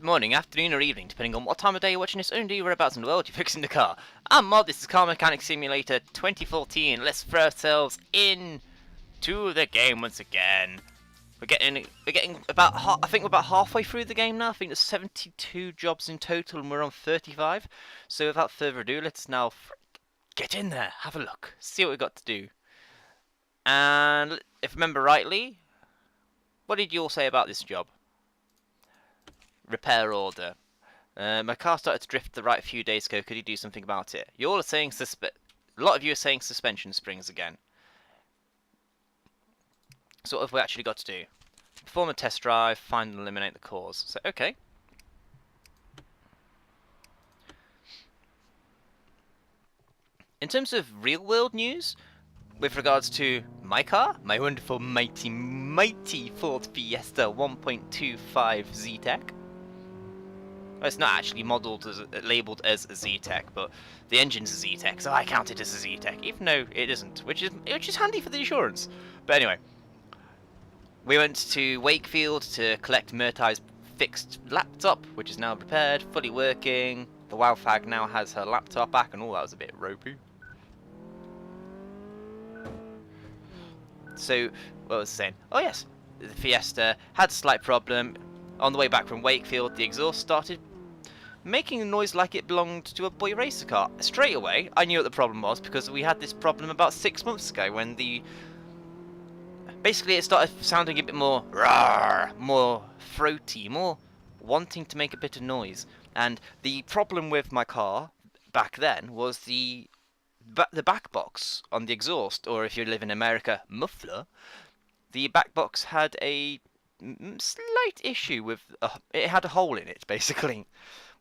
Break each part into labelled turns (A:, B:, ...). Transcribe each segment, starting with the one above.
A: morning, afternoon, or evening, depending on what time of day you're watching this, only whereabouts in the world you're fixing the car. I'm MoD, this is Car Mechanic Simulator 2014. Let's throw ourselves into the game once again. We're getting about, I think we're about halfway through the game now. I think there's 72 jobs in total, and we're on 35. So without further ado, let's now get in there, have a look, see what we've got to do. And if I remember rightly, what did you all say about this job? Repair order. My car started to drift the right a few days ago. Could you do something about it? You all are saying a lot of you are saying suspension springs again. So what have we actually got to do? Perform a test drive, find and eliminate the cause. So okay. In terms of real world news, with regards to my car, my wonderful mighty Ford Fiesta 1.25 Z-Tech. Well, it's not actually labelled as a Z-Tech, but the engine's a Z-Tech, so I count it as a Z-Tech, even though it isn't, which is handy for the insurance. But anyway, we went to Wakefield to collect Murtai's fixed laptop, which is now repaired, fully working. The Wowfag now has her laptop back, and all that was a bit ropey. So, what was I saying? Oh yes, the Fiesta had a slight problem. On the way back from Wakefield, the exhaust started making a noise like it belonged to a boy racer car. Straight away, I knew what the problem was, because we had this problem about 6 months ago when basically it started sounding a bit more rawr, more throaty, more wanting to make a bit of noise. And the problem with my car back then was the back box on the exhaust, or if you live in America, muffler. The back box had a slight issue with it had a hole in it, basically,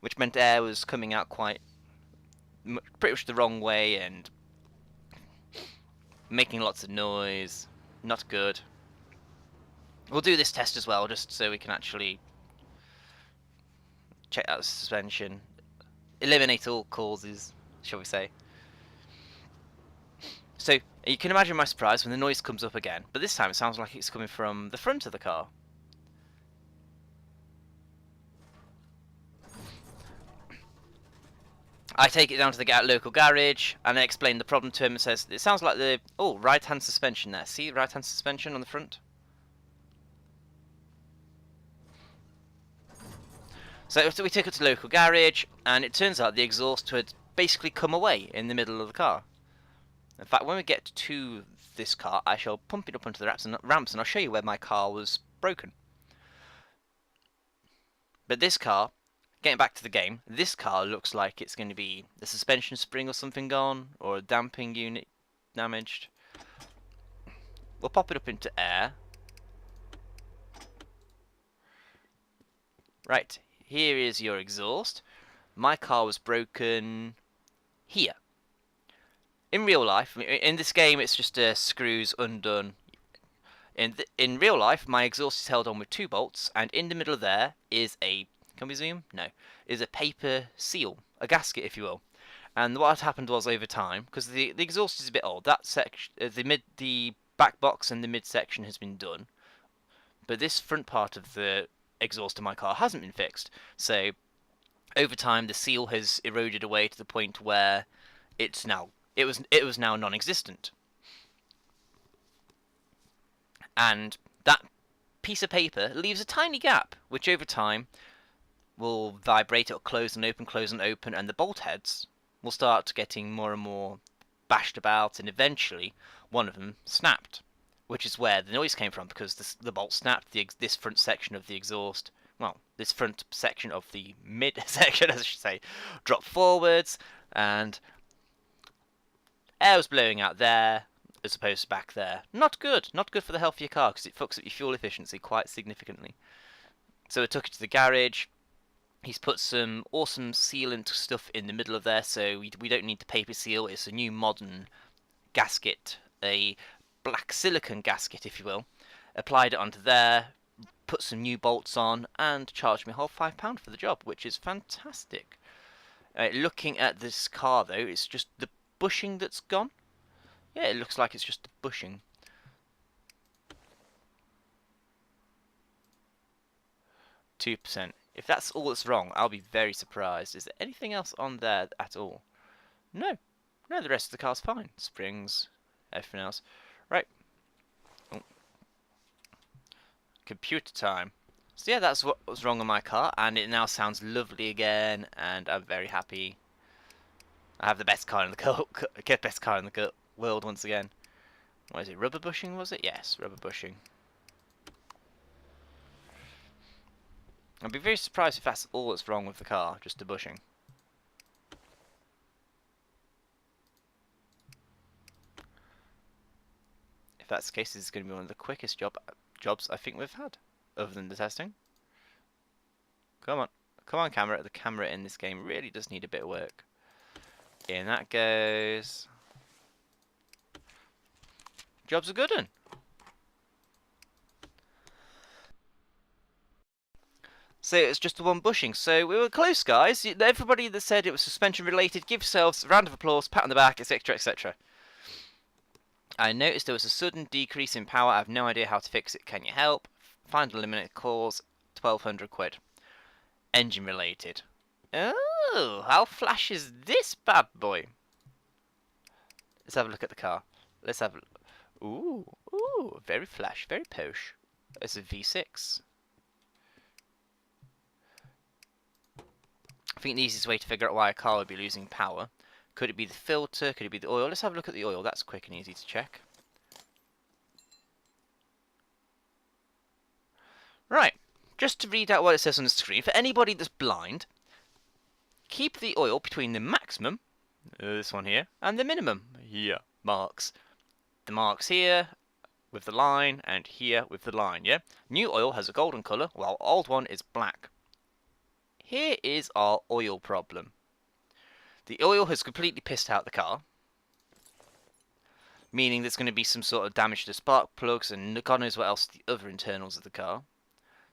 A: which meant air was coming out pretty much the wrong way and making lots of noise. Not good. We'll do this test as well, just so we can actually check out the suspension, eliminate all causes, shall we say. So you can imagine my surprise when the noise comes up again, but this time it sounds like it's coming from the front of the car. I take it down to the local garage and I explain the problem to him and says, it sounds like the right-hand suspension there. See right-hand suspension on the front? So we took it to the local garage and it turns out the exhaust had basically come away in the middle of the car. In fact, when we get to this car, I shall pump it up onto the ramps and I'll show you where my car was broken. But this car, getting back to the game, this car looks like it's going to be the suspension spring or something gone, or a damping unit damaged. We'll pop it up into air. Right, here is your exhaust. My car was broken here. In real life, in this game it's just screws undone. In real life, my exhaust is held on with 2 bolts, and in the middle there is a, can we zoom? No, is a paper seal, a gasket if you will. And what had happened was over time, because the exhaust is a bit old, that section, the back box and the mid section has been done, but this front part of the exhaust of my car hasn't been fixed. So over time, the seal has eroded away to the point where it was now non-existent, and that piece of paper leaves a tiny gap, which over time will vibrate or close and open, and the bolt heads will start getting more and more bashed about, and eventually one of them snapped, which is where the noise came from, because the bolt snapped. This front section of the exhaust, well, this front section of the mid section, as I should say, dropped forwards, and air was blowing out there as opposed to back there. Not good. Not good for the health of your car, because it fucks up your fuel efficiency quite significantly. So I took it to the garage. He's put some awesome sealant stuff in the middle of there, so we don't need the paper seal. It's a new modern gasket, a black silicon gasket, if you will. Applied it onto there, put some new bolts on, and charged me a whole £5 for the job, which is fantastic. Looking at this car, though, it's just the bushing that's gone. Yeah, it looks like it's just the bushing. 2%. If that's all that's wrong, I'll be very surprised. Is there anything else on there at all? No. No, the rest of the car's fine. Springs, everything else. Right. Oh. Computer time. So yeah, that's what was wrong on my car, and it now sounds lovely again, and I'm very happy. I have the best car in the best car in the world once again. What is it? Rubber bushing, was it? Yes, rubber bushing. I'd be very surprised if that's all that's wrong with the car, just the bushing. If that's the case, this is going to be one of the quickest jobs I think we've had, other than the testing. Come on. Come on, camera. The camera in this game really does need a bit of work. In that goes. Job's a good one. So it's just the one bushing. So we were close, guys. Everybody that said it was suspension related, give yourselves a round of applause, pat on the back, etc., etc. I noticed there was a sudden decrease in power. I have no idea how to fix it. Can you help? Find and eliminate cause. 1,200 quid. Engine related. Oh, how flash is this bad boy? Let's have a look at the car. Let's have a look. Ooh, very flash, very posh. It's a V6. I think the easiest way to figure out why a car would be losing power. Could it be the filter? Could it be the oil? Let's have a look at the oil. That's quick and easy to check. Right. Just to read out what it says on the screen. For anybody that's blind, keep the oil between the maximum, this one here, and the minimum, here, marks. The marks here with the line, and here with the line, yeah? New oil has a golden colour, while old one is black. Here is our oil problem. The oil has completely pissed out the car, meaning there's going to be some sort of damage to the spark plugs and God knows what else to the other internals of the car.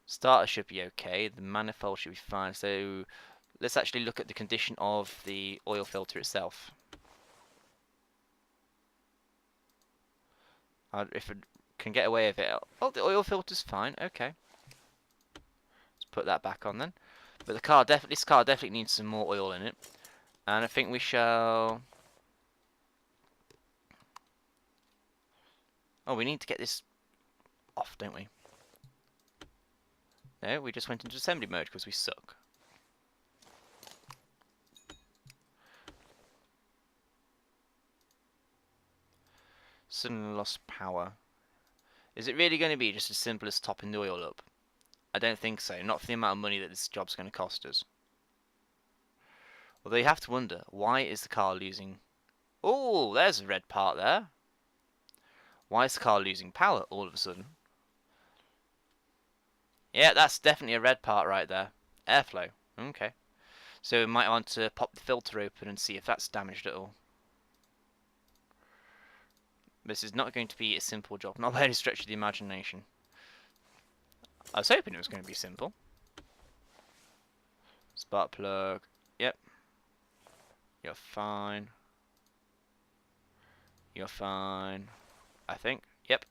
A: Starter should be okay, the manifold should be fine, so let's actually look at the condition of the oil filter itself. If it can get away with it. Oh, the oil filter's fine, okay. Let's put that back on then. But this car definitely needs some more oil in it. And I think we shall... Oh, we need to get this off, don't we? No, we just went into assembly mode because we suck. Suddenly lost power. Is it really going to be just as simple as topping the oil up? I don't think so. Not for the amount of money that this job's going to cost us. Although you have to wonder, why is the car losing... Oh, there's a red part there. Why is the car losing power all of a sudden? Yeah, that's definitely a red part right there. Airflow. Okay. So we might want to pop the filter open and see if that's damaged at all. This is not going to be a simple job, not by any stretch of the imagination. I was hoping it was going to be simple. Spark plug. Yep. You're fine. You're fine. I think. Yep.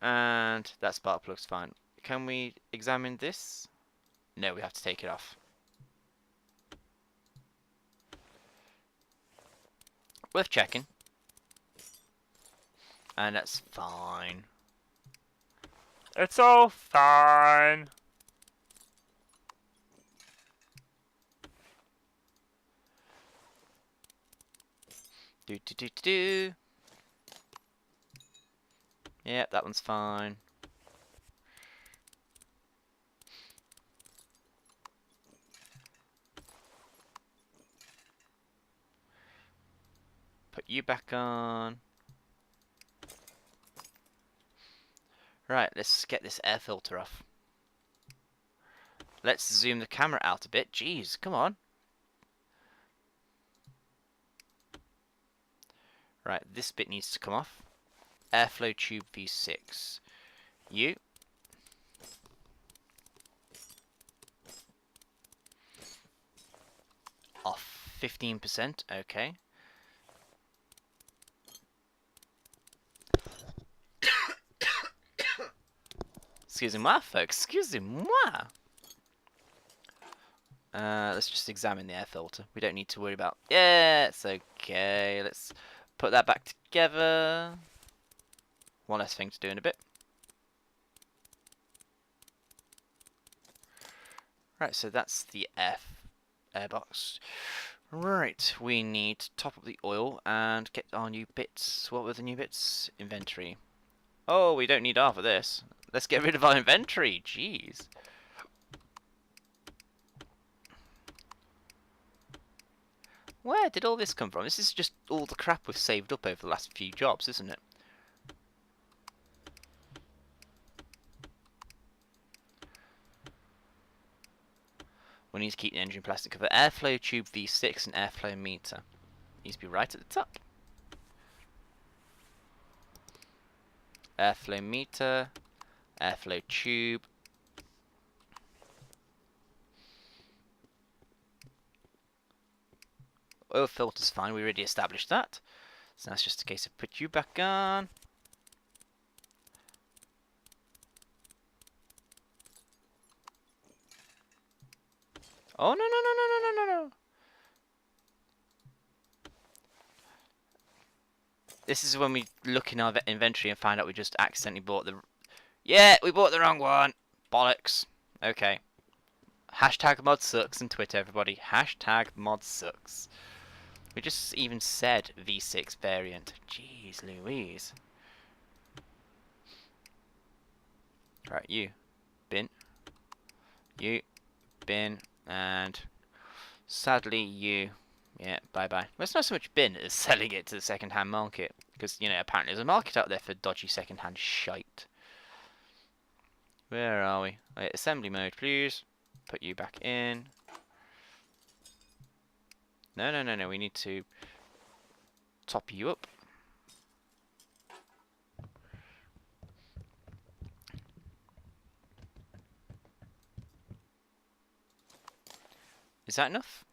A: And that spark plug's fine. Can we examine this? No, we have to take it off. Worth checking. And that's fine. It's all fine. Do. Yep, that one's fine. Put you back on. Right, let's get this air filter off. Let's zoom the camera out a bit. Jeez, come on. Right, this bit needs to come off. Airflow tube V6. You. Off 15%, okay. Excusez-moi, folks. Excusez-moi. Let's just examine the air filter. We don't need to worry about... Yeah, it's okay. Let's put that back together. One less thing to do in a bit. Right, so that's the airbox. Right, we need to top up the oil and get our new bits. What were the new bits? Inventory. Oh, we don't need half of this. Let's get rid of our inventory. Jeez. Where did all this come from? This is just all the crap we've saved up over the last few jobs, isn't it? We need to keep the engine plastic cover. Airflow tube V6 and airflow meter. Needs to be right at the top. Airflow meter. Airflow tube. Oil filter's fine, we already established that. So now it's just a case of put you back on. Oh, no, no, no, no, no, no, no, no. This is when we look in our inventory and find out we just accidentally bought the... Yeah, we bought the wrong one. Bollocks. Okay. Hashtag mod sucks on Twitter, everybody. Hashtag mod sucks. We just even said V6 variant. Jeez Louise. Right, you. Bin. You. Bin. And sadly you. Yeah, bye-bye. Well, it's not so much bin as selling it to the second-hand market. Because, you know, apparently there's a market out there for dodgy second-hand shite. Where are we? Wait, assembly mode, please. Put you back in. No, no, no, no. We need to top you up. Is that enough?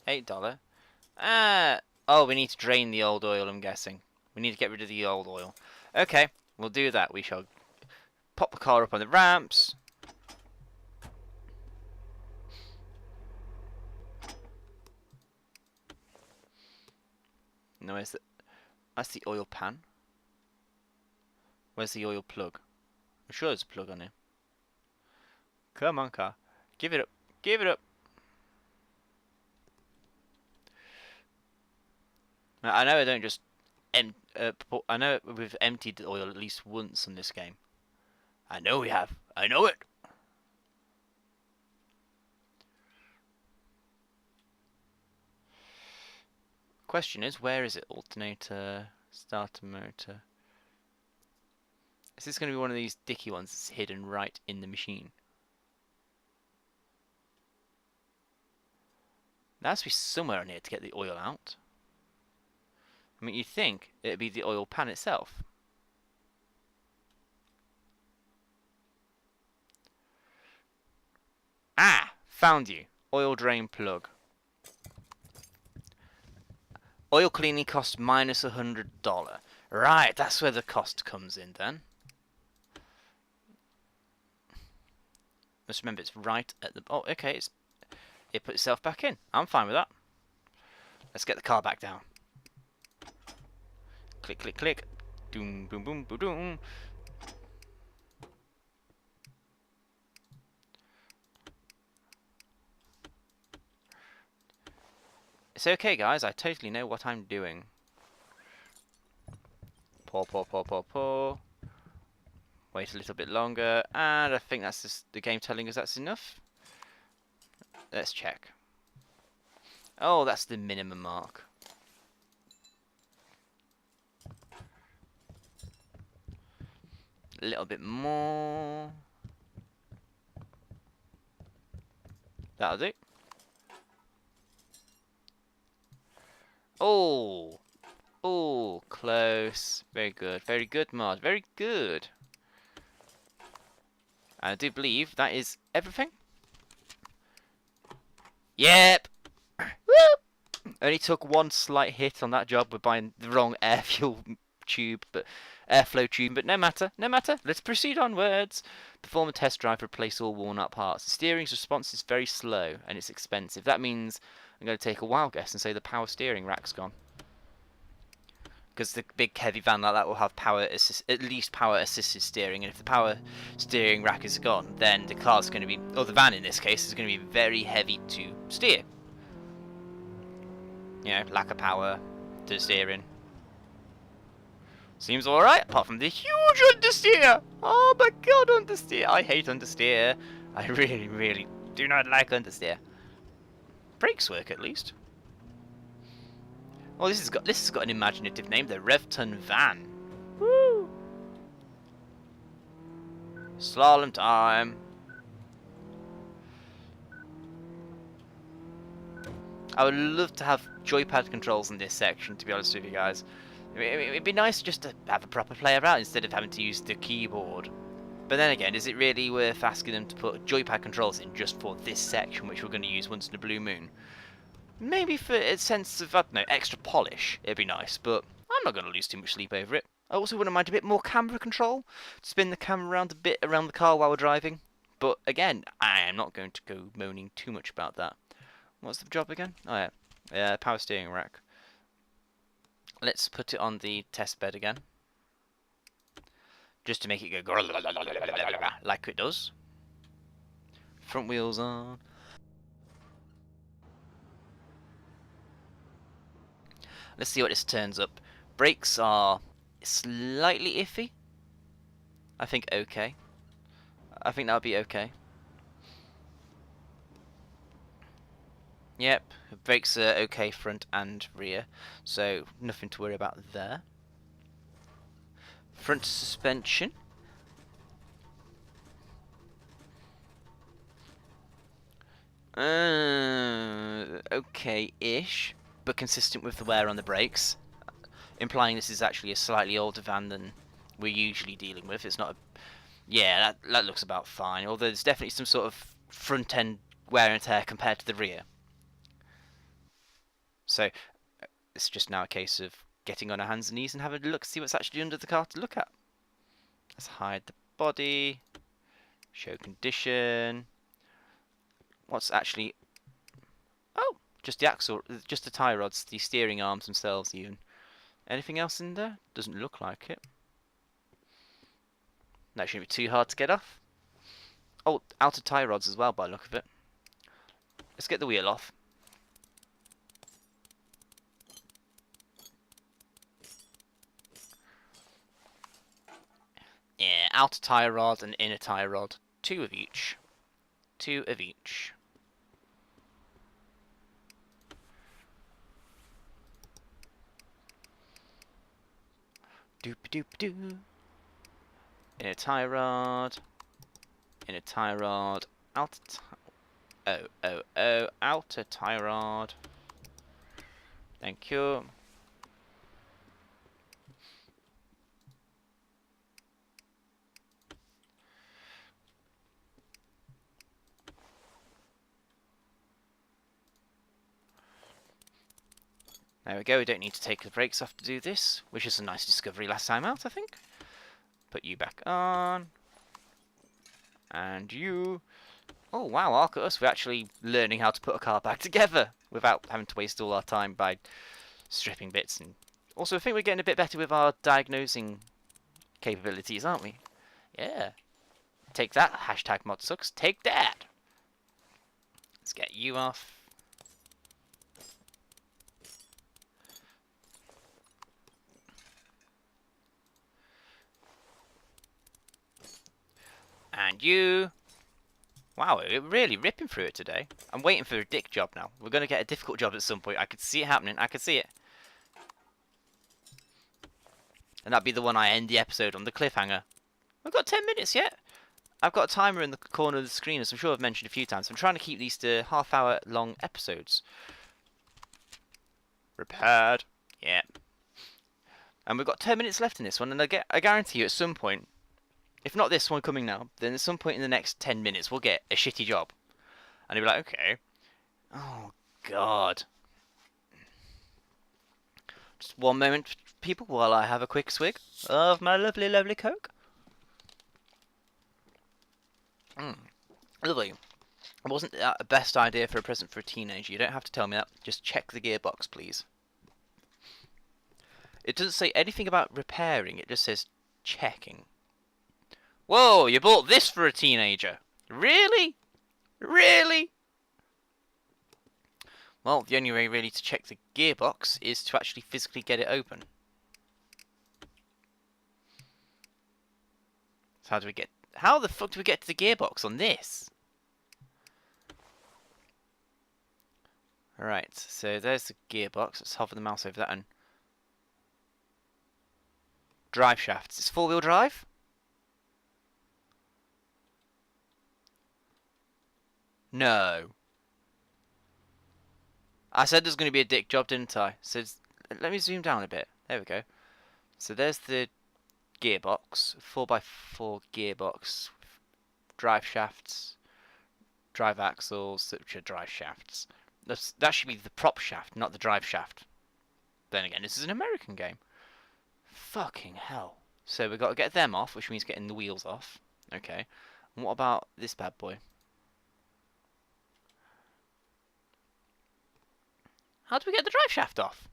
A: $8. Oh, we need to drain the old oil, I'm guessing. We need to get rid of the old oil. Okay, we'll do that. We shall pop the car up on the ramps. No, where's the... That's the oil pan. Where's the oil plug? I'm sure there's a plug on it. Come on, car. Give it up. Give it up. I know I don't just... I know we've emptied the oil at least once in this game. I know we have. I know it. Question is, where is it? Alternator, starter motor. Is this going to be one of these dicky ones that's hidden right in the machine? There has to be somewhere in here to get the oil out. I mean, you'd think it'd be the oil pan itself. Ah! Found you. Oil drain plug. Oil cleaning cost minus $100. Right, that's where the cost comes in then. Just remember, it's right at the... Oh, okay, it put itself back in. I'm fine with that. Let's get the car back down. Click, click, click. Doom, boom, boom, boom, boom. It's okay, guys. I totally know what I'm doing. Pour, pour, pour, pour, pour. Wait a little bit longer, and I think that's just the game telling us that's enough. Let's check. Oh, that's the minimum mark. A little bit more. That'll do. Oh, oh, close. Very good, mod. Very good. I do believe that is everything. Yep. Woo! Only took one slight hit on that job with buying the wrong air fuel tube, but airflow tube, but no matter, no matter. Let's proceed onwards. Perform a test drive, replace all worn out parts. The steering's response is very slow and it's expensive. That means I'm going to take a wild guess and say the power steering rack's gone. Because the big heavy van like that will have at least power assisted steering, and if the power steering rack is gone, then the car's going to be, or the van in this case, is going to be very heavy to steer. You know, lack of power to steering. Seems alright, apart from the huge understeer. Oh my god, understeer. I hate understeer. I really, really do not like understeer. Brakes work at least. Oh, this has got an imaginative name, the Revton Van. Woo! Slalom time. I would love to have joypad controls in this section, to be honest with you guys. It'd be nice just to have a proper player out instead of having to use the keyboard. But then again, is it really worth asking them to put joypad controls in just for this section, which we're going to use once in a blue moon? Maybe for a sense of, I don't know, extra polish, it'd be nice, but I'm not going to lose too much sleep over it. I also wouldn't mind a bit more camera control, to spin the camera around a bit around the car while we're driving. But again, I am not going to go moaning too much about that. What's the job again? Oh yeah, power steering rack. Let's put it on the test bed again. Just to make it go like it does. Front wheels on. Let's see what this turns up. Brakes are slightly iffy. I think okay. I think that'll be okay. Yep, brakes are okay front and rear, so nothing to worry about there. Front suspension. Okay-ish, but consistent with the wear on the brakes, implying this is actually a slightly older van than we're usually dealing with. It's not a... Yeah, that looks about fine, although there's definitely some sort of front-end wear and tear compared to the rear. So, it's just now a case of getting on our hands and knees and having a look, see what's actually under the car to look at. Let's hide the body, show condition. What's actually... Oh, just the axle, just the tie rods, the steering arms themselves even. Anything else in there? Doesn't look like it. That shouldn't be too hard to get off. Oh, outer tie rods as well by the look of it. Let's get the wheel off. Yeah, outer tie rod and inner tie rod. 2 of each. 2 of each. Doop doop doo. Inner tie rod. Inner tie rod. Outer tie... outer tie rod. Thank you. There we go, we don't need to take the brakes off to do this, which is a nice discovery last time out, I think. Put you back on. And you. Oh wow, look at us, we're actually learning how to put a car back together without having to waste all our time by stripping bits. And also, I think we're getting a bit better with our diagnosing capabilities, aren't we? Yeah. Take that, hashtag mod sucks. Take that! Let's get you off. And you. Wow, we're really ripping through it today. I'm waiting for a dick job now. We're going to get a difficult job at some point. I could see it happening. I could see it. And that'd be the one I end the episode on, the cliffhanger. We've got 10 minutes yet. I've got a timer in the corner of the screen, as I'm sure I've mentioned a few times. I'm trying to keep these to half-hour long episodes. Repaired. Yeah. And we've got 10 minutes left in this one, and I guarantee you at some point, if not this one coming now, then at some point in the next 10 minutes we'll get a shitty job. And you'll be like, okay. Oh, God. Just one moment. people, while I have a quick swig of my lovely, lovely Coke. Lovely. It wasn't that the best idea for a present for a teenager. You don't have to tell me that. Just check the gearbox, please. It doesn't say anything about repairing. It just says checking. Whoa, you bought this for a teenager? Really? Really? Well, the only way really to check the gearbox is to actually physically get it open. So how the fuck do we get to the gearbox on this? Alright, so there's the gearbox. Let's hover the mouse over that and drive shafts. It's four-wheel drive? No. I said there's going to be a dick job, didn't I? So let me zoom down a bit. There we go. So there's the gearbox, 4x4 gearbox, drive shafts, drive axles, which are drive shafts. That should be the prop shaft, not the drive shaft. Then again, this is an American game. Fucking hell. So we've got to get them off, which means getting the wheels off. Okay. And what about this bad boy? How do we get the drive shaft off?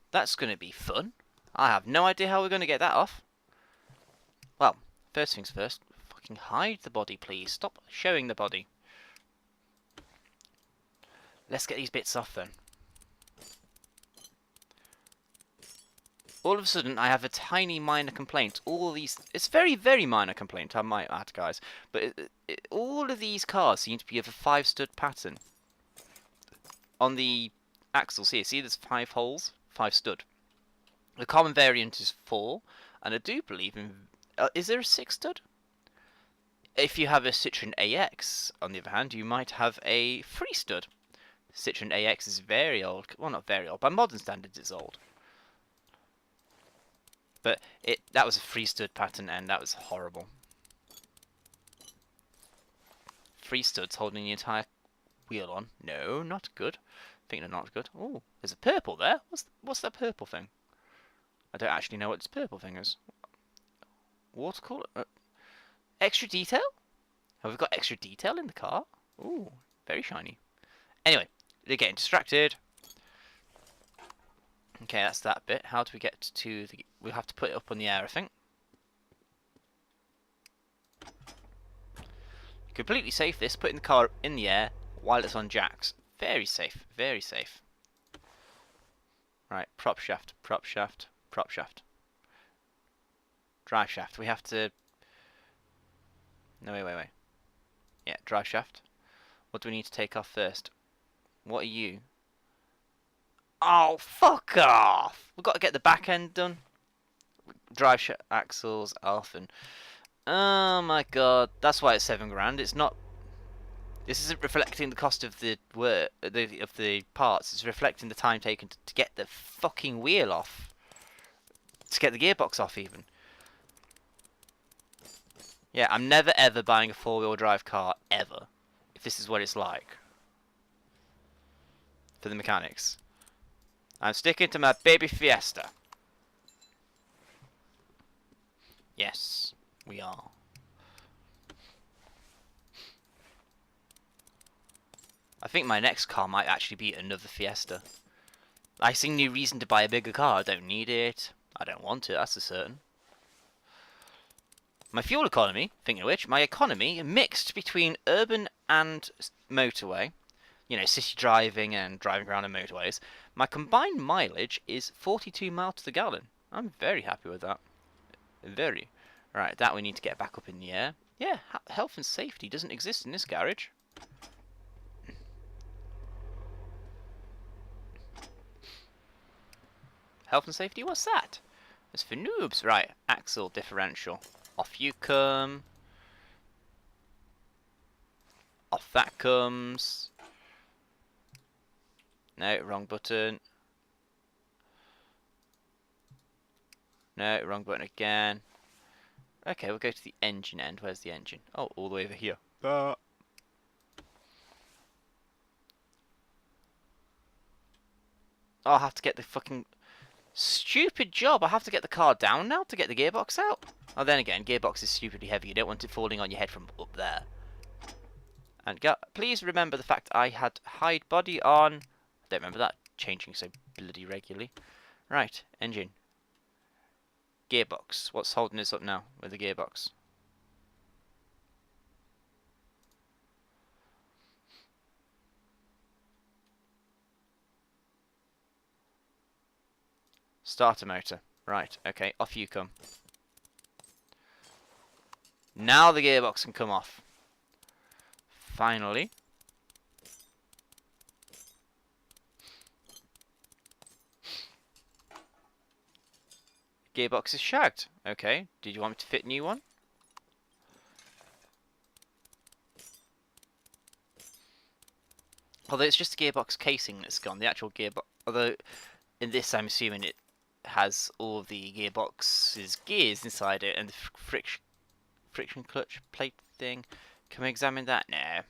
A: That's going to be fun. I have no idea how we're going to get that off. Well, first things first. Fucking hide the body, please. Stop showing the body. Let's get these bits off then. All of a sudden, I have a tiny minor complaint. All of these... It's very, very minor complaint, I might add, guys. But all of these cars seem to be of a 5-stud pattern. On the axles here, see there's 5 holes? 5 stud. The common variant is 4. And I do believe in... is there a 6 stud? If you have a Citroen AX, on the other hand, you might have a 3 stud. Citroen AX is very old. Well, not very old. By modern standards, it's old. But that was a 3 stud pattern, and that was horrible. 3 studs holding the entire wheel on. No, not good. I think they're not good. Oh, there's a purple there. What's that purple thing? I don't actually know what this purple thing is. Watercolor? Extra detail? Have we got extra detail in the car? Ooh, very shiny. Anyway, they're getting distracted. Okay, that's that bit. How do we get to the... We'll have to put it up on the air, I think. Completely safe, this. Putting the car in the air while it's on jacks. Very safe. Very safe. Right, prop shaft, prop shaft, prop shaft. Drive shaft. We have to... No, wait. Yeah, drive shaft. What do we need to take off first? What are you? Oh, fuck off! We've got to get the back end done. Drive shaft, axles, Alphen. Oh my god, that's why it's £7 grand. It's not. This isn't reflecting the cost of the work of the parts. It's reflecting the time taken to get the fucking wheel off, to get the gearbox off, even. Yeah, I'm never ever buying a 4-wheel drive car ever, if this is what it's like for the mechanics. I'm sticking to my baby Fiesta. Yes, we are. I think my next car might actually be another Fiesta. I see no reason to buy a bigger car. I don't need it. I don't want it, that's for certain. My fuel economy, thinking of which, my economy mixed between urban and motorway, you know, city driving and driving around on motorways, my combined mileage is 42 miles to the gallon. I'm very happy with that. Very. Right, that we need to get back up in the air. Yeah, health and safety doesn't exist in this garage. Health and safety, what's that? It's for noobs. Right, axle differential. Off you come. Off that comes. No, wrong button. No, wrong button again. Okay, we'll go to the engine end. Where's the engine? Oh, all the way over here. I'll have to get the fucking stupid job. I have to get the car down now to get the gearbox out. Oh, then again, gearbox is stupidly heavy. You don't want it falling on your head from up there. And please remember the fact I had hide body on. I don't remember that changing so bloody regularly. Right, engine. Gearbox. What's holding us up now with the gearbox? Starter motor. Right, okay, off you come. Now the gearbox can come off. Finally. Gearbox is shagged. Okay, did you want me to fit a new one? Although it's just the gearbox casing that's gone. The actual gearbox... Although, in this I'm assuming it has all of the gearbox's gears inside it and the friction clutch plate thing. Can we examine that? No.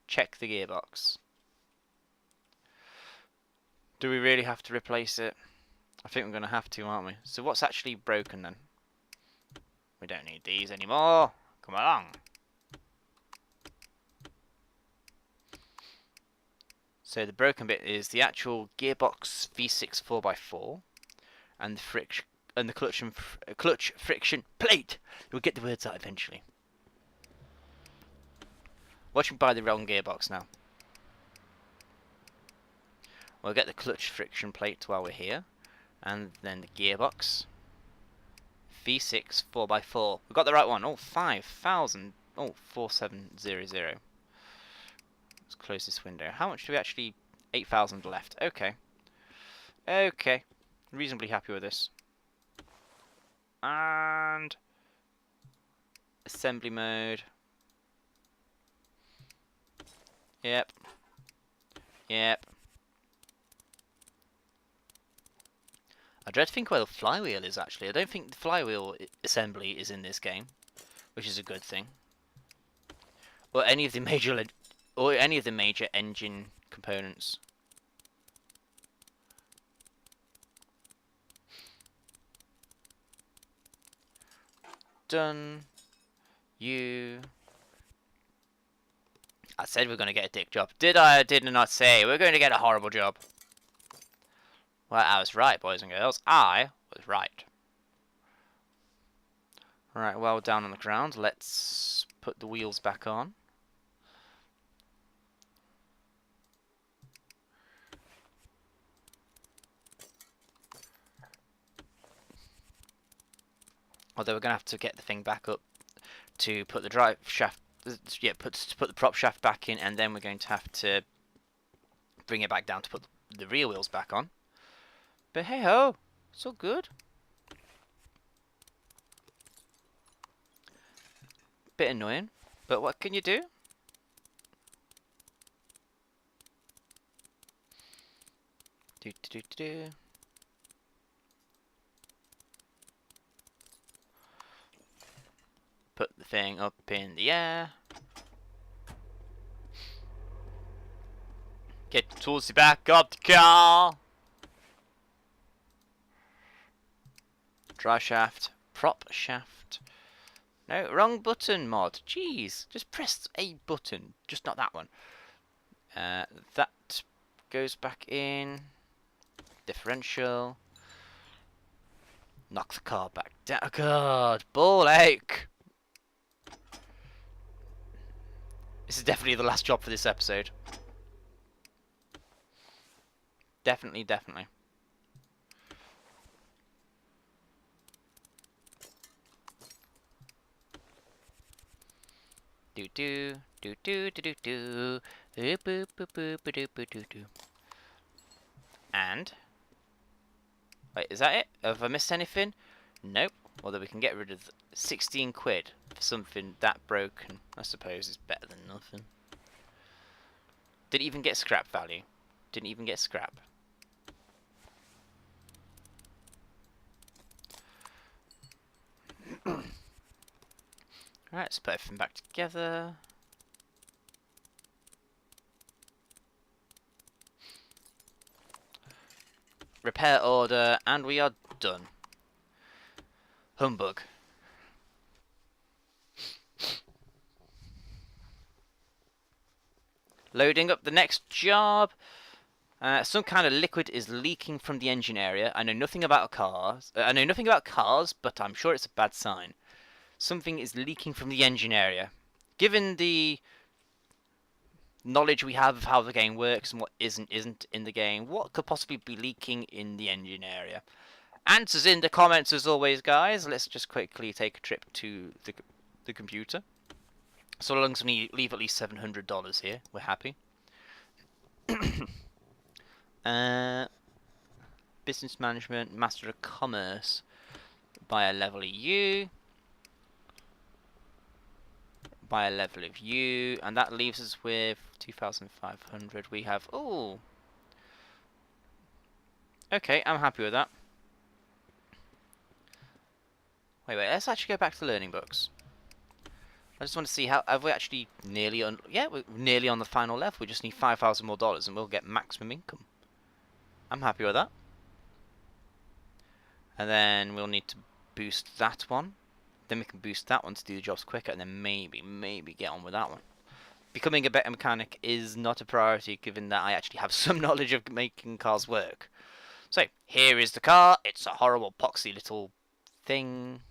A: Check the gearbox. Do we really have to replace it? I think we're going to have to, aren't we? So what's actually broken then? We don't need these anymore. Come along. So the broken bit is the actual gearbox V6 4x4 and the clutch friction plate. We'll get the words out eventually. Watch me buy the wrong gearbox now. We'll get the clutch friction plate while we're here, and then the gearbox V6 4x4. We got the right one. Oh, 5,000. Oh, 4700. Let's close this window. How much do we actually... 8,000 left. Okay. Okay. Reasonably happy with this. And... assembly mode. Yep. Yep. I dread to think where the flywheel is actually. I don't think the flywheel assembly is in this game, which is a good thing. Or any of the major engine components. Done. You. I said we're going to get a dick job. Did I or did I not say we're going to get a horrible job? Well, I was right, boys and girls. I was right. Right, well down on the ground. Let's put the wheels back on. Although we're going to have to get the thing back up to put the drive shaft... Yeah, put the prop shaft back in, and then we're going to have to bring it back down to put the rear wheels back on. But hey ho, it's all good. Bit annoying, but what can you do? Put the thing up in the air. Get towards the back of the car. Drive shaft, prop shaft. No, wrong button, mod. Jeez, just press a button, just not that one. That goes back in. Differential. Knock the car back down. Oh God, ball ache. This is definitely the last job for this episode. Definitely, definitely. Do do do do do do do do do do. And wait, is that it? Have I missed anything? Nope. Although we can get rid of 16 quid for something that broken, I suppose is better than nothing. Didn't even get scrap value. Didn't even get scrap. Right, let's put everything back together. repair order, and we are done. Humbug. Loading up the next job. Some kind of liquid is leaking from the engine area. I know nothing about cars. But I'm sure it's a bad sign. Something is leaking from the engine area. Given the knowledge we have of how the game works and what isn't in the game, what could possibly be leaking in the engine area? Answers in the comments as always, guys. Let's just quickly take a trip to the computer. So long as we leave at least $700 here, we're happy. Business management, master of commerce, buy a level of you, buy a level of you, and that leaves us with 2,500. We have, oh, okay, I'm happy with that. Wait, let's actually go back to the learning books. I just want to see how, have we actually nearly on, yeah, we're nearly on the final level. We just need $5,000 more and we'll get maximum income. I'm happy with that. And then we'll need to boost that one. Then we can boost that one to do the jobs quicker, and then maybe get on with that one. Becoming a better mechanic is not a priority, given that I actually have some knowledge of making cars work. So, here is the car. It's a horrible, poxy little thing.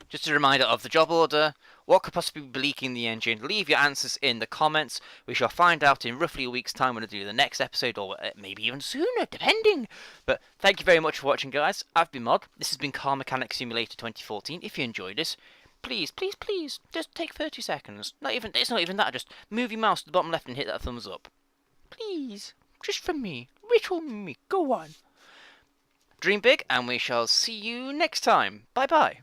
A: Just a reminder of the job order. What could possibly be leaking the engine? Leave your answers in the comments. We shall find out in roughly a week's time when I do the next episode, or maybe even sooner, depending. But thank you very much for watching, guys. I've been MoD. This has been Car Mechanic Simulator 2014. If you enjoyed this, please, just take 30 seconds. It's not even that. Just move your mouse to the bottom left and hit that thumbs up. Please, just for me. Little me. Go on. Dream big, and we shall see you next time. Bye-bye.